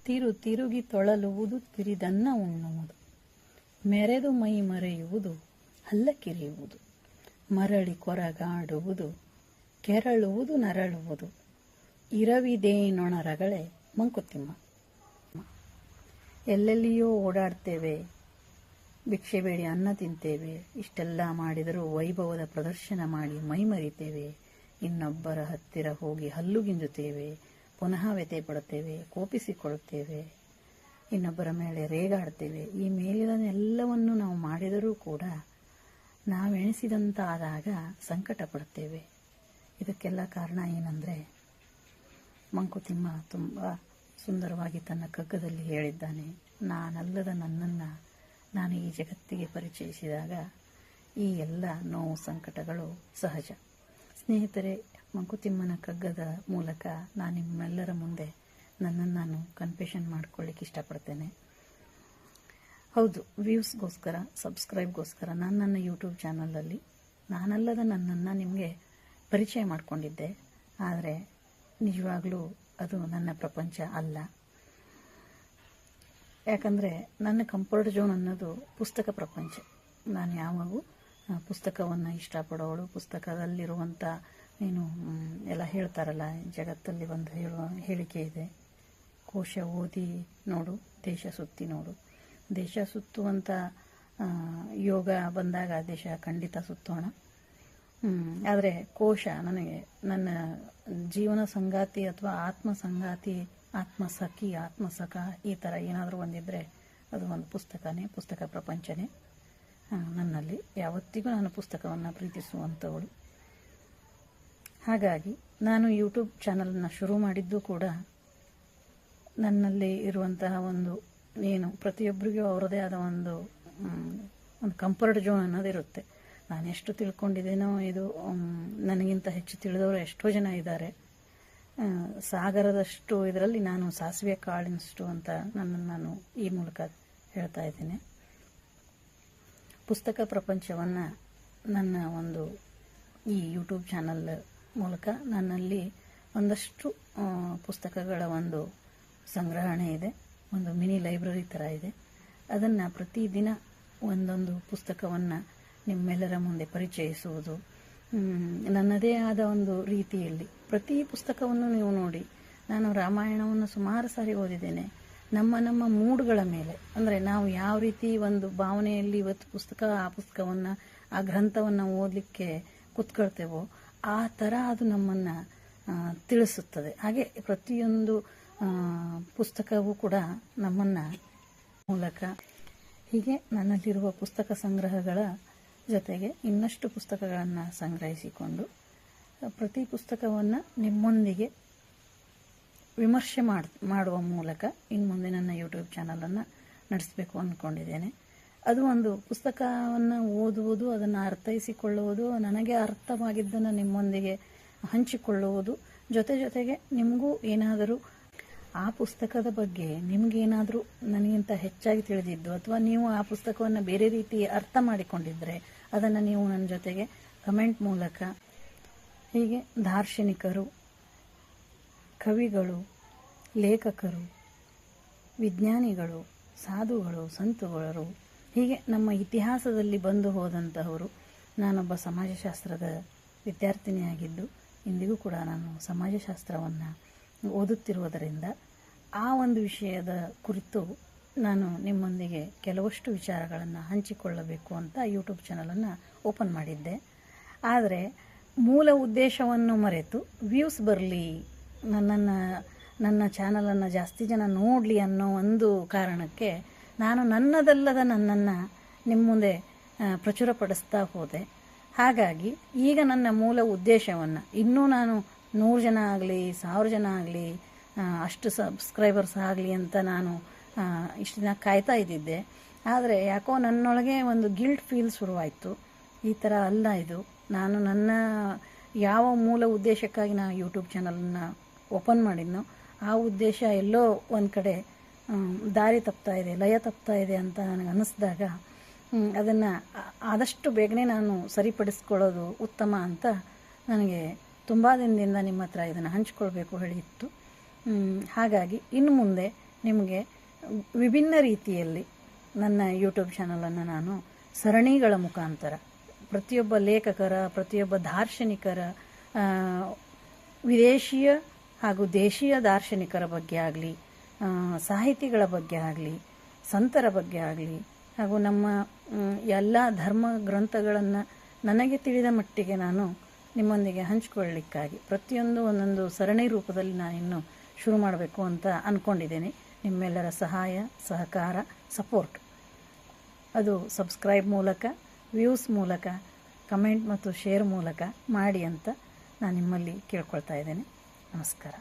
ತಿರುಗಿ ತೊಳಲುವುದು ತಿರಿದನ್ನ ಉಣ್ಣುವುದು, ಮೆರೆದು ಮೈ ಮರೆಯುವುದು ಹಲ್ಲಕ್ಕಿರಿಯುವುದು, ಮರಳಿ ಕೊರಗಾಡುವುದು ಕೆರಳುವುದು ನರಳುವುದು, ಇರವಿದೇನೊಣರಗಳೇ ಮಂಕುತಿಮ್ಮ. ಎಲ್ಲೆಲ್ಲಿಯೋ ಓಡಾಡ್ತೇವೆ, ಭಿಕ್ಷೆ ಬೇಡಿ ಅನ್ನ ತಿಂತೇವೆ, ಇಷ್ಟೆಲ್ಲ ಮಾಡಿದರೂ ವೈಭವದ ಪ್ರದರ್ಶನ ಮಾಡಿ ಮೈಮರಿತೇವೆ, ಇನ್ನೊಬ್ಬರ ಹತ್ತಿರ ಹೋಗಿ ಹಲ್ಲು ಗಿಂಜುತ್ತೇವೆ, ಪುನಃ ವ್ಯಥೆ ಪಡುತ್ತೇವೆ, ಕೋಪಿಸಿಕೊಳ್ಳುತ್ತೇವೆ, ಇನ್ನೊಬ್ಬರ ಮೇಲೆ ರೇಗಾಡ್ತೇವೆ. ಈ ಮೇಲಿನದೆಲ್ಲವನ್ನು ನಾವು ಮಾಡಿದರೂ ಕೂಡ ನಾವೆಣಿಸಿದಂತಾದಾಗ ಸಂಕಟ ಪಡುತ್ತೇವೆ. ಇದಕ್ಕೆಲ್ಲ ಕಾರಣ ಏನಂದರೆ, ಮಂಕುತಿಮ್ಮ ತುಂಬ ಸುಂದರವಾಗಿ ತನ್ನ ಕಗ್ಗದಲ್ಲಿ ಹೇಳಿದ್ದಾನೆ, ನಾನಲ್ಲದ ನನ್ನನ್ನು ನಾನು ಈ ಜಗತ್ತಿಗೆ ಪರಿಚಯಿಸಿದಾಗ ಈ ಎಲ್ಲ ನೋವು ಸಂಕಟಗಳು ಸಹಜ. ಸ್ನೇಹಿತರೆ, ಮಂಕುತಿಮ್ಮನ ಕಗ್ಗದ ಮೂಲಕ ನಾನು ನಿಮ್ಮೆಲ್ಲರ ಮುಂದೆ ನನ್ನನ್ನು ನಾನು ಕನ್ಫೆಷನ್ ಮಾಡ್ಕೊಳ್ಳಿಕ್ಕೆ ಇಷ್ಟಪಡ್ತೇನೆ. ಹೌದು, ವ್ಯೂಸ್ಗೋಸ್ಕರ, ಸಬ್ಸ್ಕ್ರೈಬ್ಗೋಸ್ಕರ ನಾನು ನನ್ನ ಯೂಟ್ಯೂಬ್ ಚಾನಲಲ್ಲಿ ನಾನಲ್ಲದ ನನ್ನನ್ನು ನಿಮಗೆ ಪರಿಚಯ ಮಾಡಿಕೊಂಡಿದ್ದೆ. ಆದರೆ ನಿಜವಾಗ್ಲೂ ಅದು ನನ್ನ ಪ್ರಪಂಚ ಅಲ್ಲ. ಯಾಕಂದರೆ ನನ್ನ ಕಂಫರ್ಟ್ ಝೋನ್ ಅನ್ನೋದು ಪುಸ್ತಕ ಪ್ರಪಂಚ. ನಾನು ಯಾವಾಗೂ ಪುಸ್ತಕವನ್ನು ಇಷ್ಟಪಡೋಳು. ಪುಸ್ತಕದಲ್ಲಿರುವಂಥ ಏನು ಎಲ್ಲ ಹೇಳ್ತಾರಲ್ಲ, ಜಗತ್ತಲ್ಲಿ ಒಂದು ಹೇಳಿಕೆ ಇದೆ, ಕೋಶ ಓದಿ ನೋಡು, ದೇಶ ಸುತ್ತಿ ನೋಡು. ದೇಶ ಸುತ್ತುವಂಥ ಯೋಗ ಬಂದಾಗ ದೇಶ ಖಂಡಿತ ಸುತ್ತೋಣ. ಆದರೆ ಕೋಶ ನನಗೆ ನನ್ನ ಜೀವನ ಸಂಗಾತಿ ಅಥವಾ ಆತ್ಮ ಸಂಗಾತಿ, ಆತ್ಮಸಖಿ, ಆತ್ಮಸಖ ಈ ಥರ ಏನಾದರೂ ಒಂದಿದ್ದರೆ ಅದು ಒಂದು ಪುಸ್ತಕನೇ, ಪುಸ್ತಕ ಪ್ರಪಂಚನೇ ನನ್ನಲ್ಲಿ. ಯಾವತ್ತಿಗೂ ನಾನು ಪುಸ್ತಕವನ್ನು ಪ್ರೀತಿಸುವಂಥವಳು. ಹಾಗಾಗಿ ನಾನು ಯೂಟ್ಯೂಬ್ ಚಾನಲನ್ನು ಶುರು ಮಾಡಿದ್ದು ಕೂಡ ನನ್ನಲ್ಲಿ ಇರುವಂತಹ ಒಂದು ಏನು ಪ್ರತಿಯೊಬ್ಬರಿಗೂ ಅವರದೇ ಆದ ಒಂದು ಕಂಫರ್ಟ್ ಝೋನ್ ಅನ್ನೋದಿರುತ್ತೆ. ನಾನು ಎಷ್ಟು ತಿಳ್ಕೊಂಡಿದ್ದೇನೋ, ಇದು ನನಗಿಂತ ಹೆಚ್ಚು ತಿಳಿದವರು ಎಷ್ಟೋ ಜನ ಇದ್ದಾರೆ. ಸಾಗರದಷ್ಟು ಇದರಲ್ಲಿ ನಾನು ಸಾಸಿವೆ ಕಾಳಿನಷ್ಟು ಅಂತ ನನ್ನನ್ನು ನಾನು ಈ ಮೂಲಕ ಹೇಳ್ತಾ ಇದ್ದೇನೆ. ಪುಸ್ತಕ ಪ್ರಪಂಚವನ್ನು ನನ್ನ ಒಂದು ಈ ಯೂಟ್ಯೂಬ್ ಚಾನಲ್ ಮೂಲಕ ನನ್ನಲ್ಲಿ ಒಂದಷ್ಟು ಪುಸ್ತಕಗಳ ಒಂದು ಸಂಗ್ರಹಣೆ ಇದೆ. ಒಂದು ಮಿನಿ ಲೈಬ್ರರಿ ಥರ ಇದೆ. ಅದನ್ನು ಪ್ರತಿದಿನ ಒಂದೊಂದು ಪುಸ್ತಕವನ್ನು ನಿಮ್ಮೆಲ್ಲರ ಮುಂದೆ ಪರಿಚಯಿಸುವುದು, ನನ್ನದೇ ಆದ ಒಂದು ರೀತಿಯಲ್ಲಿ ಪ್ರತಿ ಪುಸ್ತಕವನ್ನು ನೀವು ನೋಡಿ. ನಾನು ರಾಮಾಯಣವನ್ನು ಸುಮಾರು ಸಾರಿ ಓದಿದ್ದೇನೆ. ನಮ್ಮ ಮೂಡ್ಗಳ ಮೇಲೆ, ಅಂದರೆ ನಾವು ಯಾವ ರೀತಿ ಒಂದು ಭಾವನೆಯಲ್ಲಿ ಇವತ್ತು ಆ ಪುಸ್ತಕವನ್ನು, ಆ ಗ್ರಂಥವನ್ನು ಓದಲಿಕ್ಕೆ ಕೂತ್ಕೊಳ್ತೇವೋ ಆ ಥರ ಅದು ನಮ್ಮನ್ನು ತಿಳಿಸುತ್ತದೆ. ಹಾಗೆ ಪ್ರತಿಯೊಂದು ಪುಸ್ತಕವೂ ಕೂಡ ನಮ್ಮನ್ನು ಮೂಲಕ ಹೀಗೆ ನನ್ನಲ್ಲಿರುವ ಪುಸ್ತಕ ಸಂಗ್ರಹಗಳ ಜೊತೆಗೆ ಇನ್ನಷ್ಟು ಪುಸ್ತಕಗಳನ್ನು ಸಂಗ್ರಹಿಸಿಕೊಂಡು ಪ್ರತಿ ಪುಸ್ತಕವನ್ನು ನಿಮ್ಮೊಂದಿಗೆ ವಿಮರ್ಶೆ ಮಾಡುವ ಮೂಲಕ ಇನ್ನು ಮುಂದೆ ನನ್ನ ಯೂಟ್ಯೂಬ್ ಚಾನಲನ್ನು ನಡೆಸಬೇಕು ಅಂದ್ಕೊಂಡಿದ್ದೇನೆ. ಅದು ಒಂದು ಪುಸ್ತಕವನ್ನು ಓದುವುದು, ಅದನ್ನು ಅರ್ಥೈಸಿಕೊಳ್ಳುವುದು, ನನಗೆ ಅರ್ಥವಾಗಿದ್ದನ್ನು ನಿಮ್ಮೊಂದಿಗೆ ಹಂಚಿಕೊಳ್ಳುವುದು, ಜೊತೆಗೆ ನಿಮಗೂ ಏನಾದರೂ ಆ ಪುಸ್ತಕದ ಬಗ್ಗೆ ನಿಮಗೇನಾದರೂ ನನಗಿಂತ ಹೆಚ್ಚಾಗಿ ತಿಳಿದಿದ್ದು ಅಥವಾ ನೀವು ಆ ಪುಸ್ತಕವನ್ನು ಬೇರೆ ರೀತಿ ಅರ್ಥ ಮಾಡಿಕೊಂಡಿದ್ದರೆ ಅದನ್ನು ನೀವು ನನ್ನ ಜೊತೆಗೆ ಕಮೆಂಟ್ ಮೂಲಕ, ಹೀಗೆ ದಾರ್ಶನಿಕರು, ಕವಿಗಳು, ಲೇಖಕರು, ವಿಜ್ಞಾನಿಗಳು, ಸಾಧುಗಳು, ಸಂತುಗಳು, ಹೀಗೆ ನಮ್ಮ ಇತಿಹಾಸದಲ್ಲಿ ಬಂದು ಹೋದಂತಹವರು. ನಾನೊಬ್ಬ ಸಮಾಜಶಾಸ್ತ್ರದ ವಿದ್ಯಾರ್ಥಿನಿಯಾಗಿದ್ದು ಇಂದಿಗೂ ಕೂಡ ನಾನು ಸಮಾಜಶಾಸ್ತ್ರವನ್ನು ಓದುತ್ತಿರುವುದರಿಂದ ಆ ಒಂದು ವಿಷಯದ ಕುರಿತು ನಾನು ನಿಮ್ಮೊಂದಿಗೆ ಕೆಲವಷ್ಟು ವಿಚಾರಗಳನ್ನು ಹಂಚಿಕೊಳ್ಳಬೇಕು ಅಂತ ಯೂಟ್ಯೂಬ್ ಚಾನಲನ್ನು ಓಪನ್ ಮಾಡಿದ್ದೆ. ಆದರೆ ಮೂಲ ಉದ್ದೇಶವನ್ನು ಮರೆತು ವ್ಯೂಸ್ ಬರಲಿ, ನನ್ನ ಚಾನಲನ್ನು ಜಾಸ್ತಿ ಜನ ನೋಡಲಿ ಅನ್ನೋ ಒಂದು ಕಾರಣಕ್ಕೆ ನಾನು ನನ್ನದಲ್ಲದ ನನ್ನನ್ನು ನಿಮ್ಮ ಮುಂದೆ ಪ್ರಚುರಪಡಿಸ್ತಾ ಹೋದೆ. ಹಾಗಾಗಿ ಈಗ ನನ್ನ ಮೂಲ ಉದ್ದೇಶವನ್ನು ಇನ್ನೂ ನಾನು 100 ಜನ ಆಗಲಿ, 1000 ಜನ ಆಗಲಿ, ಅಷ್ಟು ಸಬ್ಸ್ಕ್ರೈಬರ್ಸ್ ಆಗಲಿ ಅಂತ ನಾನು ಇಷ್ಟು ದಿನ ಕಾಯ್ತಾ ಇದ್ದಿದ್ದೆ. ಆದರೆ ಯಾಕೋ ನನ್ನೊಳಗೆ ಒಂದು ಗಿಲ್ಟ್ ಫೀಲ್ ಶುರುವಾಯಿತು. ಈ ಥರ ಅಲ್ಲ ಇದು. ನಾನು ನನ್ನ ಯಾವ ಮೂಲ ಉದ್ದೇಶಕ್ಕಾಗಿ ನಾನು ಯೂಟ್ಯೂಬ್ ಚಾನಲನ್ನು ಓಪನ್ ಮಾಡಿದ್ನೋ ಆ ಉದ್ದೇಶ ಎಲ್ಲೋ ಒಂದು ಕಡೆ ದಾರಿ ತಪ್ತಾ ಇದೆ, ಲಯ ತಪ್ತಾ ಇದೆ ಅಂತ ನನಗೆ ಅನ್ನಿಸಿದಾಗ ಅದನ್ನು ಆದಷ್ಟು ಬೇಗನೆ ನಾನು ಸರಿಪಡಿಸ್ಕೊಳ್ಳೋದು ಉತ್ತಮ ಅಂತ ನನಗೆ ತುಂಬ ದಿನದಿಂದ ನಿಮ್ಮ ಹತ್ರ ಇದನ್ನು ಹಂಚ್ಕೊಳ್ಬೇಕು ಹೇಳಿತ್ತು. ಹಾಗಾಗಿ ಇನ್ನು ಮುಂದೆ ನಿಮಗೆ ವಿಭಿನ್ನ ರೀತಿಯಲ್ಲಿ ನನ್ನ ಯೂಟ್ಯೂಬ್ ಚಾನಲನ್ನು ನಾನು ಸರಣಿಗಳ ಮುಖಾಂತರ ಪ್ರತಿಯೊಬ್ಬ ಲೇಖಕರ, ಪ್ರತಿಯೊಬ್ಬ ದಾರ್ಶನಿಕರ, ವಿದೇಶೀಯ ಹಾಗೂ ದೇಶೀಯ ದಾರ್ಶನಿಕರ ಬಗ್ಗೆ ಆಗಲಿ, ಸಾಹಿತಿಗಳ ಬಗ್ಗೆ ಆಗಲಿ, ಸಂತರ ಬಗ್ಗೆ ಆಗಲಿ, ಹಾಗೂ ನಮ್ಮ ಎಲ್ಲ ಧರ್ಮ ಗ್ರಂಥಗಳನ್ನು ನನಗೆ ತಿಳಿದ ಮಟ್ಟಿಗೆ ನಾನು ನಿಮ್ಮೊಂದಿಗೆ ಹಂಚಿಕೊಳ್ಳಲಿಕ್ಕಾಗಿ ಪ್ರತಿಯೊಂದು ಒಂದೊಂದು ಸರಣಿ ರೂಪದಲ್ಲಿ ನಾನಿನ್ನು ಶುರು ಮಾಡಬೇಕು ಅಂತ ಅಂದ್ಕೊಂಡಿದ್ದೇನೆ. ನಿಮ್ಮೆಲ್ಲರ ಸಹಾಯ, ಸಹಕಾರ, ಸಪೋರ್ಟ್ ಅದು ಸಬ್ಸ್ಕ್ರೈಬ್ ಮೂಲಕ, ವ್ಯೂಸ್ ಮೂಲಕ, ಕಮೆಂಟ್ ಮತ್ತು ಶೇರ್ ಮೂಲಕ ಮಾಡಿ ಅಂತ ನಾನು ನಿಮ್ಮಲ್ಲಿ ಕೇಳ್ಕೊಳ್ತಾ ಇದ್ದೇನೆ. ನಮಸ್ಕಾರ.